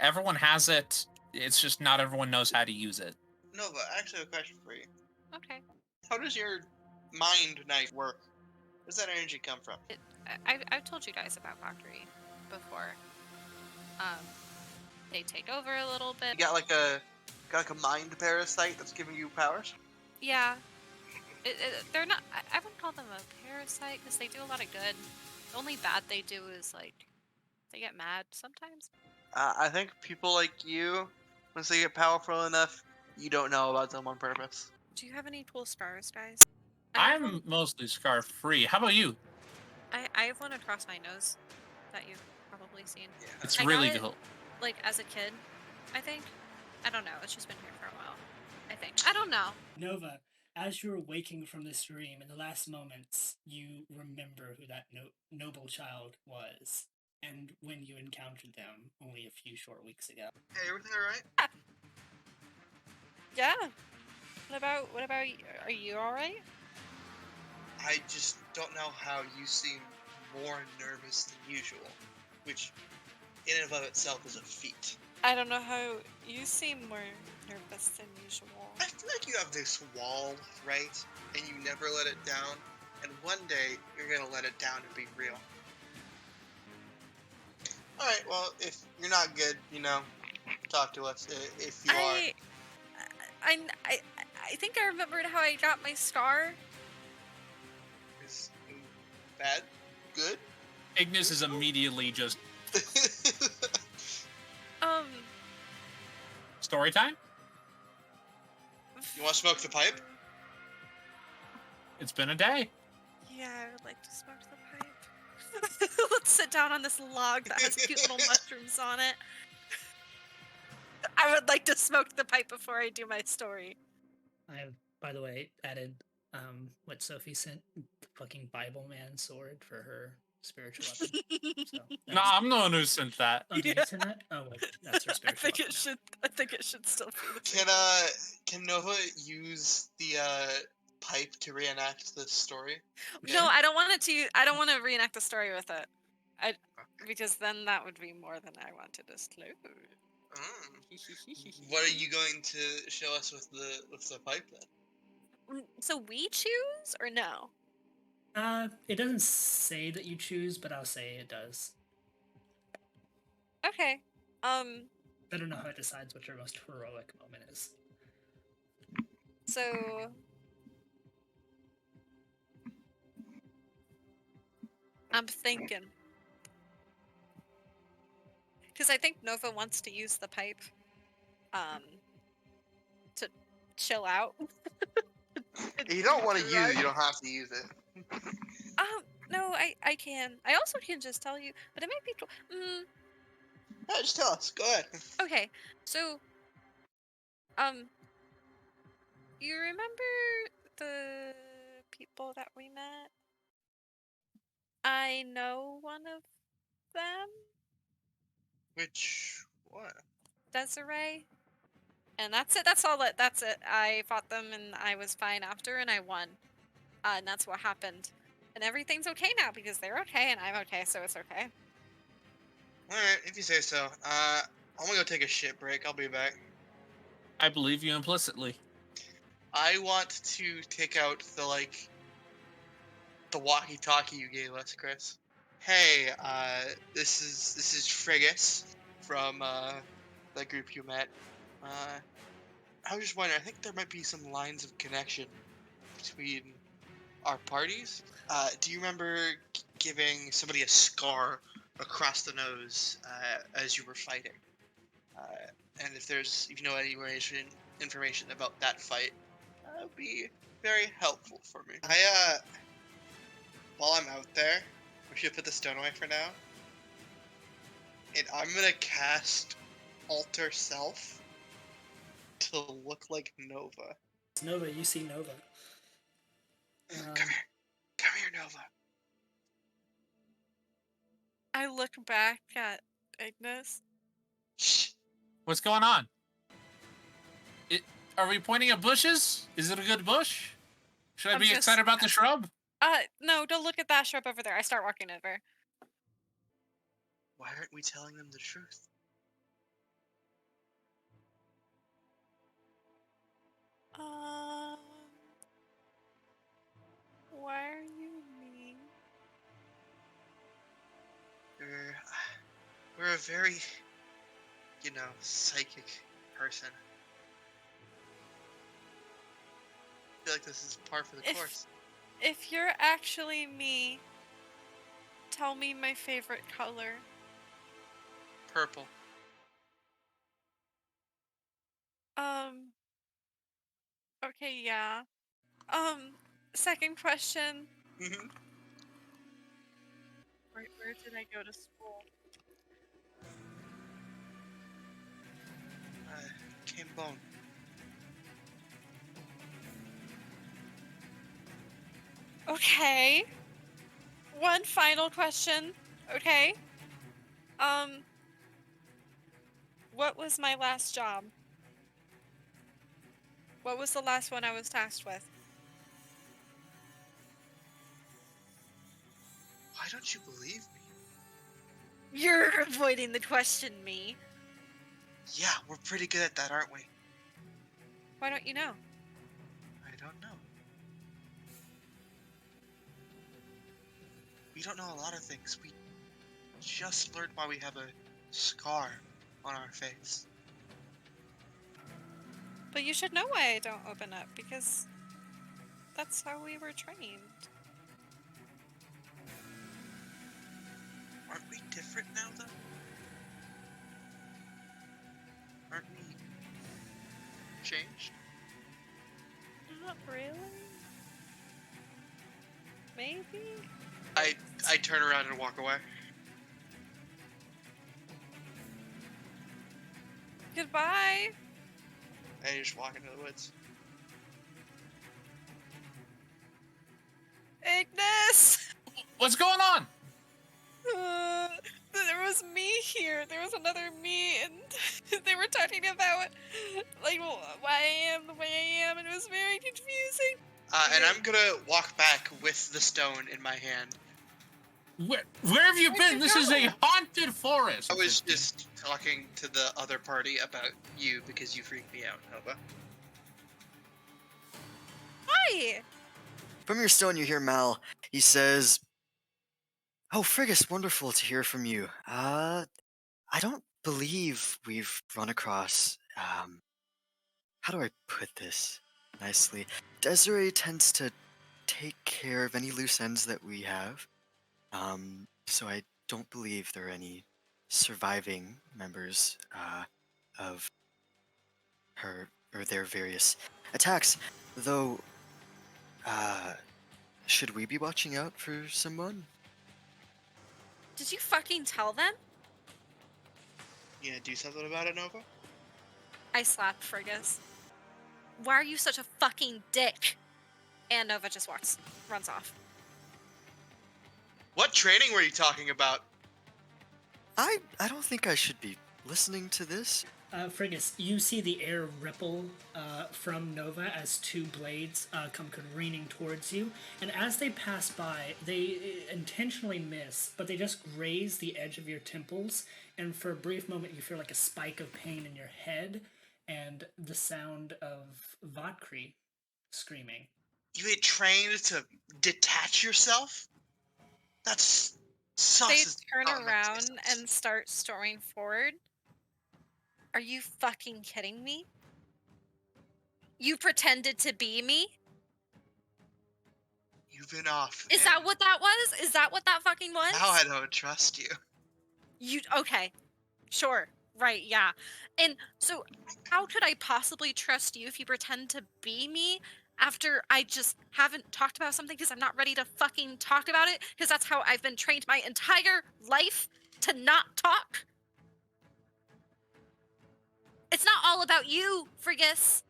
Everyone has it. It's just not everyone knows how to use it. Nova, I actually have a question for you. Okay. How does your mind knife work? Where does that energy come from? I've told you guys about Valkyrie before. Um, they take over a little You bit. got like a mind parasite that's giving you powers? Yeah. They're not. I wouldn't call them a parasite because they do a lot of good. The only bad they do is like they get mad sometimes. I think people like you, once they get powerful enough, you don't know about them on purpose. Do you have any cool scars, guys? I have I'm one. mostly scar free. How about you? I have one across my nose that you've probably seen. Yeah. It's I got really it cool. like as a kid, I think. I don't know. It's just been here for a while. I think. I don't know. Nova, as you're waking from this dream, in the last moments, you remember who that noble child was, and when you encountered them only a few short weeks ago. Hey, everything alright? Yeah. What about you? Are you all right? I just don't know how you seem more nervous than usual, which in and of itself is a feat. I don't know how you seem more nervous than usual. I feel like you have this wall, right? And you never let it down, and one day you're gonna let it down and be real. Alright, well, if you're not good, talk to us if you are. I, I, I think I remembered how I got my scar. Is bad? Good? Ignis is immediately just Um, story time. You want to smoke the pipe? It's been a day. yeah, I would like to smoke the pipe. Let's sit down on this log that has cute little mushrooms on it. I would like to smoke the pipe before I do my story. I have, by the way, added what Sophie sent, the fucking Bible Man sword for her spiritual weapon. So No, I'm the one who sent that. Oh, did you send that? Oh, wait, that's her I spiritual think weapon. it should. I think it should still be the same. Can Nova use the pipe to reenact the story? No, I don't want it to. I don't want to reenact the story with it. Because then that would be more than I want to disclose. What are you going to show us with the pipe then? So we choose or no? It doesn't say that you choose, but I'll say it does. Okay. I don't know how it decides what your most heroic moment is. So I'm thinking. Because I think Nova wants to use the pipe to chill out. If you don't want to use it, you don't have to use it. No, I can. I also can just tell you, but it might be. Yeah, just tell us. Go ahead. Okay, so you remember the people that we met? I know one of them, Which what? Desiree. And that's it. That's all. That's it. I fought them, and I was fine after, and I won. And that's what happened. And everything's okay now because they're okay, and I'm okay, so it's okay. Alright, if you say so. I'm gonna go take a shit break. I'll be back. I believe you implicitly. I want to take out the walkie-talkie you gave us, Chris. Hey, this is Frigus from the group you met. I was just wondering. I think there might be some lines of connection between our parties. Do you remember giving somebody a scar across the nose as you were fighting? And if you know any information about that fight, that would be very helpful for me. While I'm out there, we should put the stone away for now. And I'm gonna cast Alter Self to look like Nova. It's Nova, you see Nova. Come here, Nova. I look back at Ignis. Shh. What's going on? Are we pointing at bushes? Is it a good bush? Should I be excited about the shrub? No, don't look at that shrub over there. I start walking over. Why aren't we telling them the truth? Um, why are you mean? We're a very, psychic person. I feel like this is par for the course. If you're actually me, tell me my favorite color. Purple. Okay, yeah. Second question. Mhm. Where did I go to school? Came bone. Okay. One final question. Okay. What was my last job? What was the last one I was tasked with? Why don't you believe me? You're avoiding the question, me. Yeah, we're pretty good at that, aren't we? Why don't you know? I don't know. We don't know a lot of things. We just learned why we have a scar on our face. But you should know why I don't open up, because that's how we were trained. Aren't we different now, though? Aren't we changed? Not really. Maybe? I turn around and walk away. Goodbye. And you just walk into the woods. Ignis! What's going on? There was me here. There was another me, and they were talking about like why I am the way I am, and it was very confusing. And I'm gonna walk back with the stone in my hand. Where have you Where'd been? you This is a go? haunted forest. I was 50. just talking to the other party about you because you freaked me out, Nova. Hi. From your stone, you hear Mal. He says, "Oh, Frigus, wonderful to hear from you. I don't believe we've run across, how do I put this nicely? Desiree tends to take care of any loose ends that we have, so I don't believe there are any surviving members, of her or their various attacks, though, should we be watching out for someone?" Did you fucking tell them? You gonna do something about it, Nova? I slapped Frigus. Why are you such a fucking dick? And Nova just runs off. What training were you talking about? I don't think I should be listening to this. Frigus, you see the air ripple from Nova as two blades come careening towards you, and as they pass by, they intentionally miss, but they just graze the edge of your temples, and for a brief moment you feel like a spike of pain in your head, and the sound of Vodkri screaming. You ain't trained to detach yourself? That's sus. They as turn not enough around sus. and start storming forward. Are you fucking kidding me? You pretended to be me? You've been off. Is that what that was? Is that what that fucking was? Now I don't trust you. Okay. Sure. Right, yeah. And so how could I possibly trust you if you pretend to be me after I just haven't talked about something because I'm not ready to fucking talk about it? Because that's how I've been trained my entire life to not talk. It's not all about you, Frigus.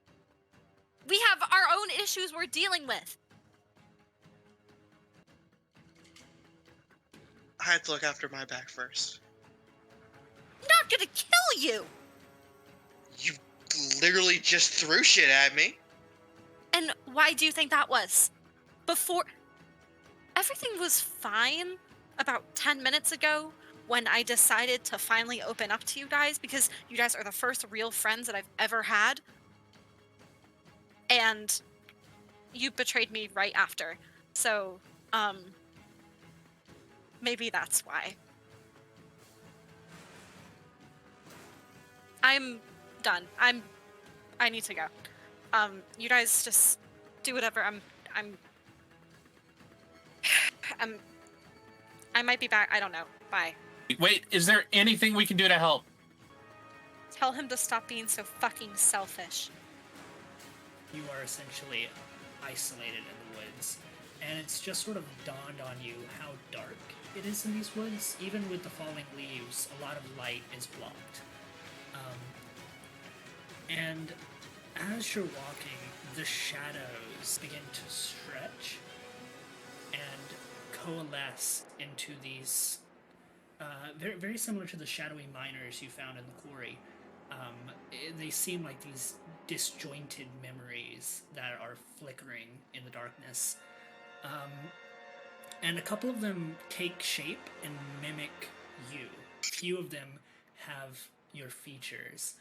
We have our own issues we're dealing with. I had to look after my back first. I'm not gonna kill you. You literally just threw shit at me. And why do you think that was? Before everything was fine about 10 minutes ago when I decided to finally open up to you guys because you guys are the first real friends that I've ever had. and you betrayed me right after. So, maybe that's why. I'm done. I need to go. You guys just do whatever. I'm I might be back. I don't know. Bye. Wait, is there anything we can do to help? Tell him to stop being so fucking selfish. You are essentially isolated in the woods, and it's just sort of dawned on you how dark it is in these woods. Even with the falling leaves, a lot of light is blocked. And as you're walking, the shadows begin to stretch and coalesce into these very, very similar to the shadowy miners you found in the quarry. They seem like these disjointed memories that are flickering in the darkness. And a couple of them take shape and mimic you. Few of them have your features.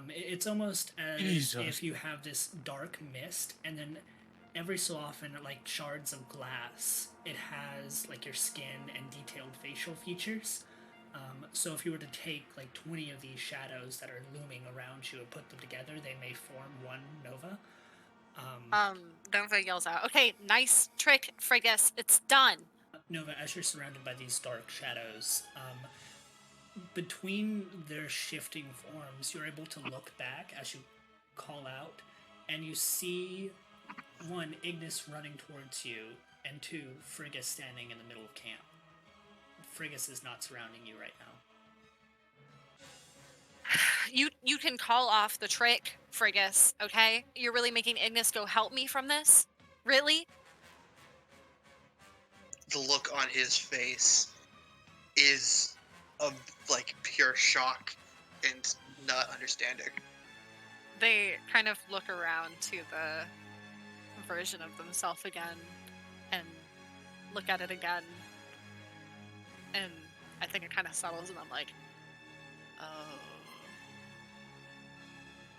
It's almost as Jesus. if you have this dark mist, and then every so often, like shards of glass, it has like your skin and detailed facial features. So if you were to take like 20 of these shadows that are looming around you and put them together, they may form one Nova. Nova yells out, "Okay, nice trick, Frigus. It's done." Nova, as you're surrounded by these dark shadows, between their shifting forms, you're able to look back as you call out, and you see one, Ignis running towards you, and two, Frigus standing in the middle of camp. Frigus is not surrounding you right now. You can call off the trick, Frigus, okay? You're really making Ignis go help me from this? Really? The look on his face is of like pure shock and not understanding. They kind of look around to the version of themselves again and look at it again. And I think it kind of settles and I'm like, oh,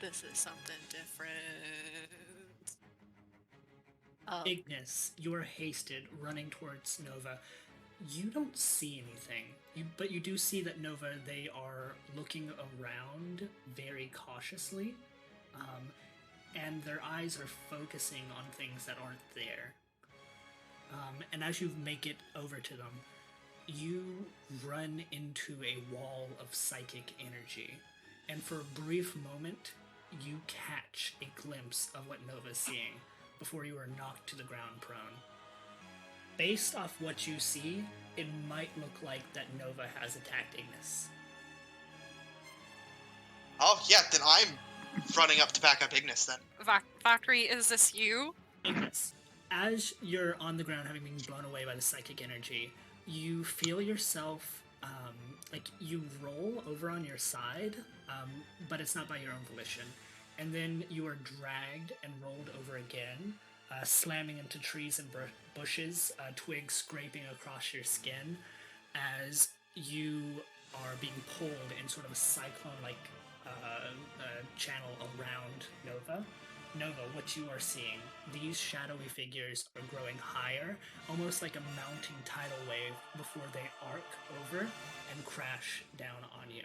this is something different. Ignis, you are hasted, running towards Nova. You don't see anything, but you do see that Nova, they are looking around very cautiously, and their eyes are focusing on things that aren't there. And as you make it over to them, you run into a wall of psychic energy, and for a brief moment, you catch a glimpse of what Nova's seeing before you are knocked to the ground prone. Based off what you see, it might look like that Nova has attacked Ignis. Oh yeah, then I'm running up to back up Ignis then. Valkyrie, is this you? Ignis, as you're on the ground having been blown away by the psychic energy, you feel yourself, like you roll over on your side, but it's not by your own volition. And then you are dragged and rolled over again, slamming into trees and bushes, twigs scraping across your skin, as you are being pulled in sort of a cyclone-like channel around Nova. Nova, what you are seeing, these shadowy figures are growing higher, almost like a mounting tidal wave before they arc over and crash down on you.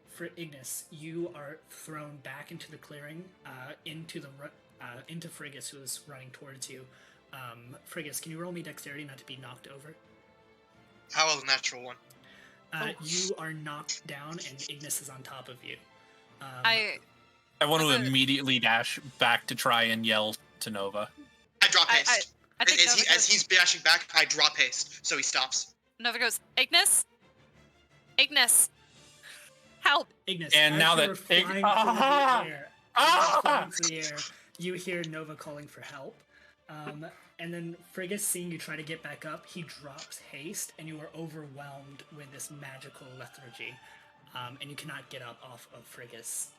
For Ignis, you are thrown back into the clearing, into Frigus, who is running towards you. Frigus, can you roll me dexterity not to be knocked over? How was a natural one? You are knocked down, and Ignis is on top of you. I want to immediately dash back to try and yell to Nova. I drop haste. I think as he's dashing back, I drop haste, so he stops. Nova goes, Ignis? Ignis! Help! Ignis, and as now you're that flying through the air, you hear Nova calling for help. And then Frigus, seeing you try to get back up, he drops haste, and you are overwhelmed with this magical lethargy. And you cannot get up off of Frigus.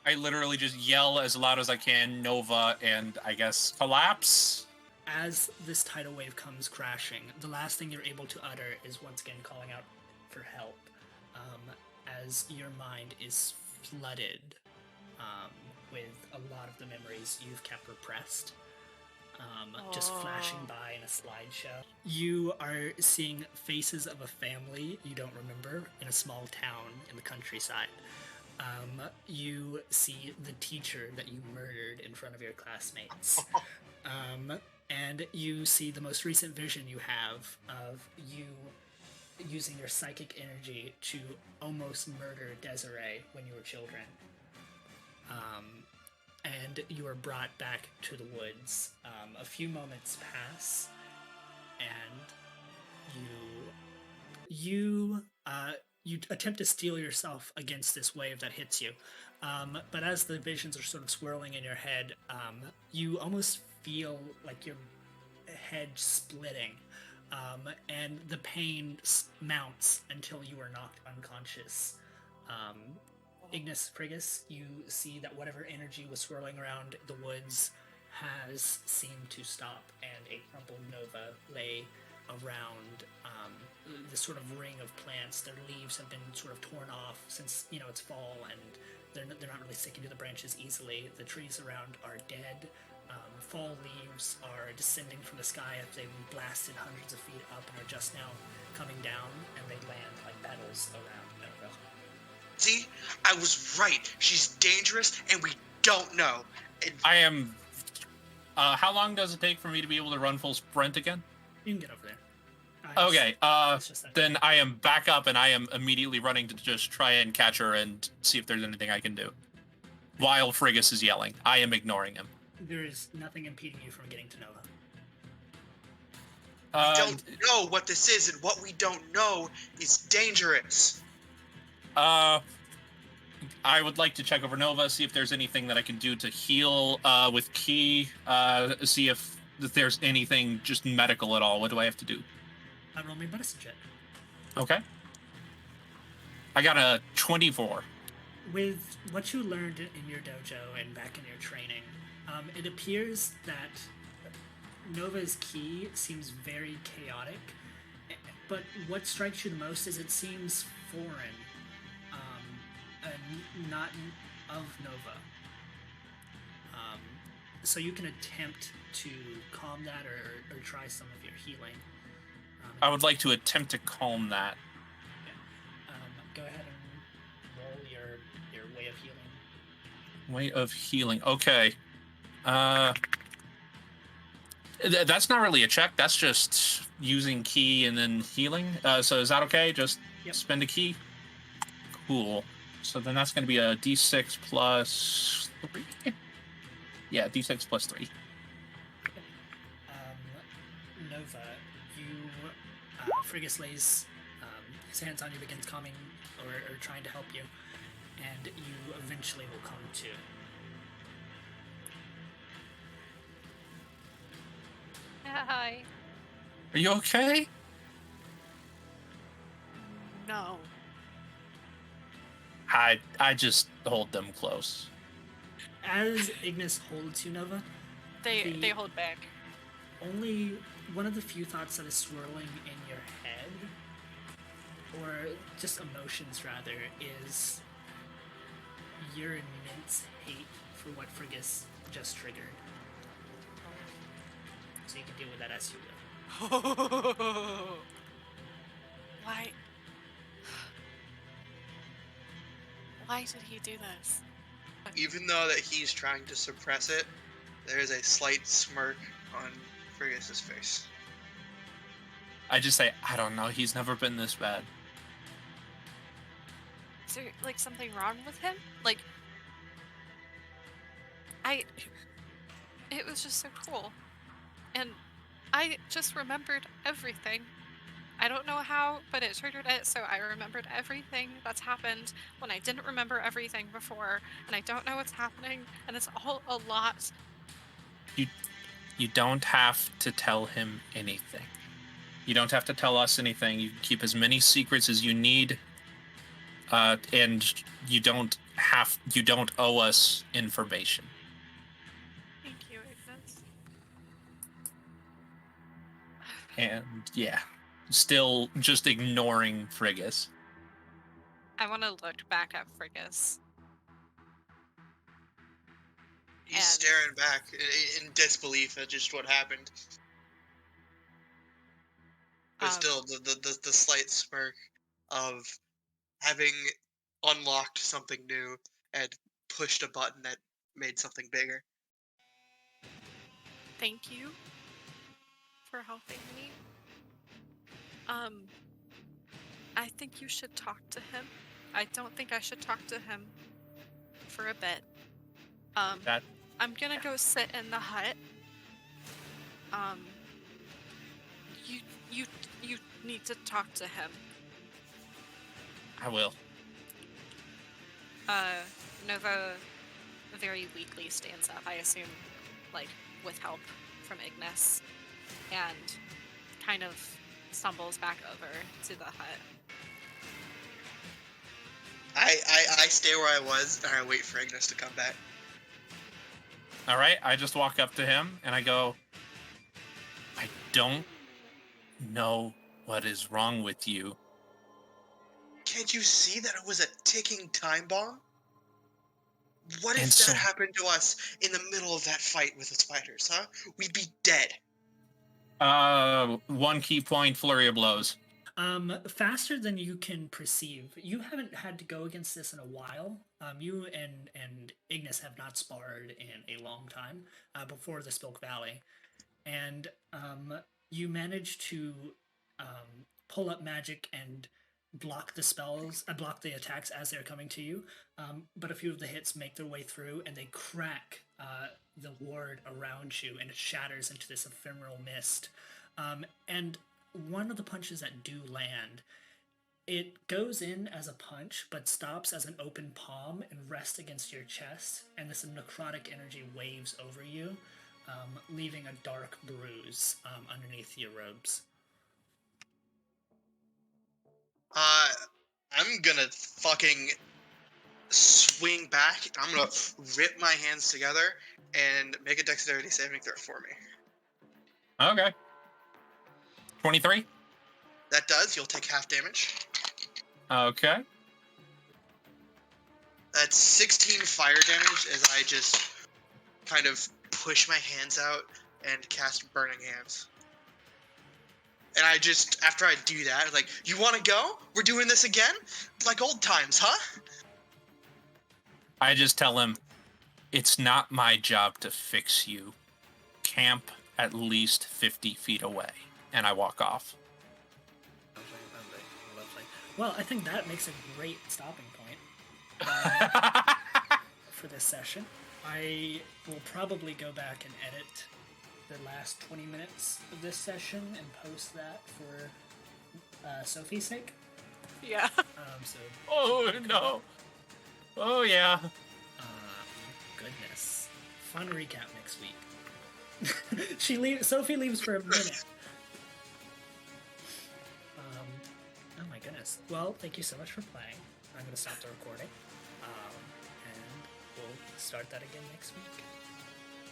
I literally just yell as loud as I can, Nova, and I guess collapse. As this tidal wave comes crashing, the last thing you're able to utter is once again calling out for help, as your mind is flooded with a lot of the memories you've kept repressed. Just flashing by in a slideshow. You are seeing faces of a family you don't remember in a small town in the countryside. You see the teacher that you murdered in front of your classmates. And you see the most recent vision you have of you using your psychic energy to almost murder Desiree when you were children. And you are brought back to the woods. A few moments pass, and you attempt to steel yourself against this wave that hits you. But as the visions are sort of swirling in your head, you almost feel like your head splitting, and the pain mounts until you are knocked unconscious. Ignis Frigus, you see that whatever energy was swirling around the woods has seemed to stop, and a crumpled Nova lay around this sort of ring of plants. Their leaves have been sort of torn off since, it's fall, and they're not really sticking to the branches easily. The trees around are dead. Fall leaves are descending from the sky as they've been blasted hundreds of feet up and are just now coming down, and they land like petals around Nova. See, I was right. She's dangerous, and we don't know. I am. How long does it take for me to be able to run full sprint again? You can get over there. Okay. Then I am back up, and I am immediately running to just try and catch her and see if there's anything I can do. While Frigus is yelling, I am ignoring him. There is nothing impeding you from getting to Nova. We don't know what this is, and what we don't know is dangerous. I would like to check over Nova, see if there's anything that I can do to heal with Key, see if there's anything just medical at all. What do I have to do? Roll me a medicine check. Okay. I got a 24. With what you learned in your dojo and back in your training, it appears that Nova's Key seems very chaotic, but what strikes you the most is it seems foreign, and not of Nova. So you can attempt to calm that or try some of your healing. I would like to attempt to calm that. Yeah. Go ahead and roll your way of healing. Way of healing. Okay. That's not really a check. That's just using Key and then healing. So is that okay? Just spend a Key? Cool. So then that's going to be a D6 plus 3. Yeah, D6 plus 3. Nova, Frigus lays his hands on you, begins calming or trying to help you, and you eventually will come to. Hi. Are you okay? No. I just hold them close. As Ignis holds you, Nova, They hold back. only one of the few thoughts that is swirling in your head, or just emotions rather, is your immense hate for what Frigus just triggered. So you can deal with that as you will. Why? Why did he do this? Even though that he's trying to suppress it, there is a slight smirk on Frigus's face. I just say, I don't know. He's never been this bad. Is there like something wrong with him? It was just so cool. And I just remembered everything. I don't know how, but it triggered it, so I remembered everything that's happened when I didn't remember everything before, and I don't know what's happening, and it's all a lot. You don't have to tell him anything. You don't have to tell us anything. You can keep as many secrets as you need, and you don't owe us information. Thank you, Ignis. And yeah, still just ignoring Frigus. I want to look back at Frigus. staring back in disbelief at just what happened. But Um, still, the slight smirk of having unlocked something new and pushed a button that made something bigger. Thank you for helping me. I think you should talk to him. I don't think I should talk to him for a bit. That I'm gonna go sit in the hut. Um, you, you, you need to talk to him. I will. Nova very weakly stands up, I assume, like, with help from Ignis, and kind of stumbles back over to the hut. I stay where I was and I wait for Ignis to come back. All right, I just walk up to him and I go, I don't know what is wrong with you. Can't you see that it was a ticking time bomb? What if And that so- happened to us in the middle of that fight with the spiders, huh? We'd be dead. 1 key point, flurry of blows. Faster than you can perceive. You haven't had to go against this in a while. You and Ignis have not sparred in a long time before the Spilk Valley, and you manage to pull up magic and block the spells, block the attacks as they're coming to you. But a few of the hits make their way through, and they crack the ward around you, and it shatters into this ephemeral mist. And one of the punches that do land, it goes in as a punch, but stops as an open palm and rests against your chest, and this necrotic energy waves over you, leaving a dark bruise underneath your robes. I'm gonna fucking swing back. I'm gonna rip my hands together and make a dexterity saving throw for me. Okay. 23? That does. You'll take half damage. Okay. That's 16 fire damage as I just kind of push my hands out and cast Burning Hands. And I just, after I do that, like, you want to go? We're doing this again? Like old times, huh? I just tell him, it's not my job to fix you. Camp at least 50 feet away. And I walk off. Lovely. Well, I think that makes a great stopping point for this session. I will probably go back and edit the last 20 minutes of this session and post that for Sophie's sake. Yeah. So Oh, no. Oh, yeah. goodness, fun recap next week. Sophie leaves for a minute. Oh my goodness. Well, thank you so much for playing. I'm going to stop the recording. And we'll start that again next week.